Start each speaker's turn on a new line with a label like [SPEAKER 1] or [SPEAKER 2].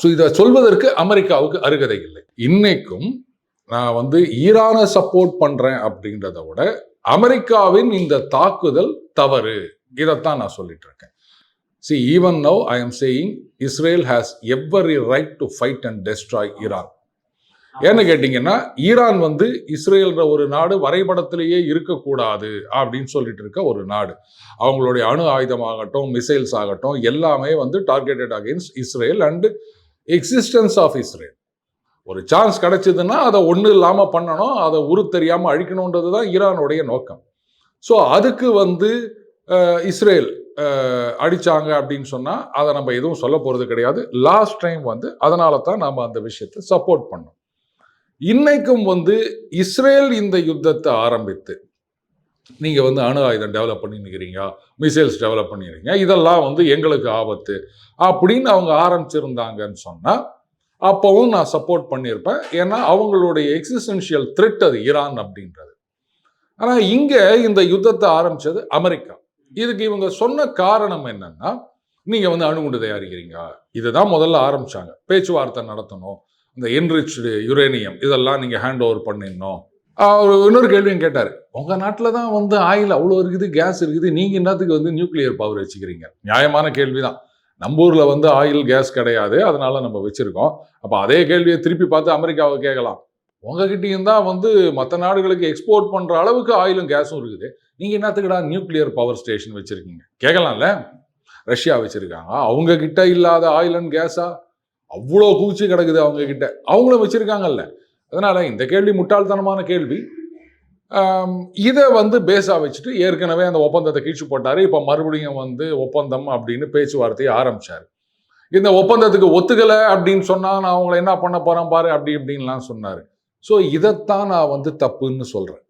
[SPEAKER 1] So இதை சொல்வதற்கு அமெரிக்காவுக்கு அருகதை இல்லை. இன்னைக்கும் நான் வந்து ஈரானை சப்போர்ட் பண்றேன் அப்படின்றத விட அமெரிக்காவின் இந்த தாக்குதல் தவறு, இதைத்தான் நான் சொல்லிட்டு இருக்கேன். See, even now I am saying Israel has every right to fight and destroy Iran. ஏன்னு கேட்டீங்கன்னா, ஈரான் வந்து இஸ்ரேல்ன்ற ஒரு நாடு வரைபடத்திலேயே இருக்கக்கூடாது அப்படின்னு சொல்லிட்டு இருக்க ஒரு நாடு. அவங்களுடைய அணு ஆயுதமாகட்டும், மிசைல்ஸ் ஆகட்டும், எல்லாமே வந்து targeted against Israel and existence of Israel. ஒரு சான்ஸ் கிடைச்சதுன்னா அதை ஒன்றும் இல்லாமல் பண்ணணும், அதை உரு தெரியாமல் அழிக்கணுன்றது தான் ஈரானுடைய நோக்கம். ஸோ அதுக்கு வந்து இஸ்ரேல் அடிச்சாங்க அப்படின்னு சொன்னா அதை நம்ம எதுவும் சொல்ல போறது கிடையாது. லாஸ்ட் டைம் வந்து அதனால தான் நாம அந்த விஷயத்தை சப்போர்ட் பண்ணோம். இன்னைக்கும் வந்து இஸ்ரேல் இந்த யுத்தத்தை ஆரம்பித்து நீங்க வந்து அணு ஆயுதம் டெவலப் பண்ணிருக்கிறீங்க, மிசைல்ஸ் டெவலப் பண்ணிருக்கீங்க, இதெல்லாம் வந்து எங்களுக்கு ஆபத்து அப்படின்னு அவங்க ஆரம்பிச்சிருந்தாங்கன்னு சொன்னா அப்பவும் நான் சப்போர்ட் பண்ணியிருப்பேன். ஏன்னா அவங்களுடைய எக்ஸிஸ்டென்ஷியல் த்ரெட் அது ஈரான் அப்படின்றது. ஆனா இங்க இந்த யுத்தத்தை ஆரம்பிச்சது அமெரிக்கா. இதுக்கு இவங்க சொன்ன காரணம் என்னன்னா, நீங்க வந்து அணுகுண்டு தயாரிக்கிறீங்க, இதுதான் முதல்ல ஆரம்பிச்சாங்க. பேச்சுவார்த்தை நடத்தணும், இந்த என்ரிச்டு யுரேனியம் இதெல்லாம் நீங்க ஹேண்ட் ஓவர் பண்ணிடணும். இன்னொரு கேள்வியும் கேட்டாரு, உங்க நாட்டில் தான் வந்து ஆயில் அவ்வளோ இருக்குது, கேஸ் இருக்குது, நீங்க என்னத்துக்கு வந்து நியூக்ளியர் பவர் வச்சுக்கிறீங்க? நியாயமான கேள்விதான். நம்ம ஊர்ல வந்து ஆயில் கேஸ் கிடையாது, அதனால நம்ம வச்சிருக்கோம். அப்ப அதே கேள்வியை திருப்பி பார்த்து அமெரிக்காவை கேட்கலாம், உங்ககிட்டயும் தான் வந்து மற்ற நாடுகளுக்கு எக்ஸ்போர்ட் பண்ற அளவுக்கு ஆயிலும் கேஸும் இருக்குது, நீங்க என்னத்துக்குடா நியூக்ளியர் பவர் ஸ்டேஷன் வச்சிருக்கீங்க? கேட்கலாம்ல. ரஷ்யா வச்சிருக்காங்க, அவங்க கிட்ட இல்லாத ஆயில் அண்ட் கேஸா? அவ்வளோ குவிச்சு கிடக்குது அவங்க கிட்ட, அவங்களும் வச்சிருக்காங்கல்ல. அதனால இந்த கேள்வி முட்டாள்தனமான கேள்வி. இதை வந்து பேஸா வச்சுட்டு ஏற்கனவே அந்த ஒப்பந்தத்தை கீழ்ச்சி போட்டாரு. இப்ப மறுபடியும் வந்து ஒப்பந்தம் அப்படின்னு பேச்சுவார்த்தையை ஆரம்பிச்சாரு. இந்த ஒப்பந்தத்துக்கு ஒத்துக்கலை அப்படின்னு சொன்னா நான் அவங்களை என்ன பண்ண போறேன் பாரு அப்படி இப்படின்லாம் சொன்னாரு. ஸோ இதைத்தான் நான் வந்து தப்புன்னு சொல்றேன்.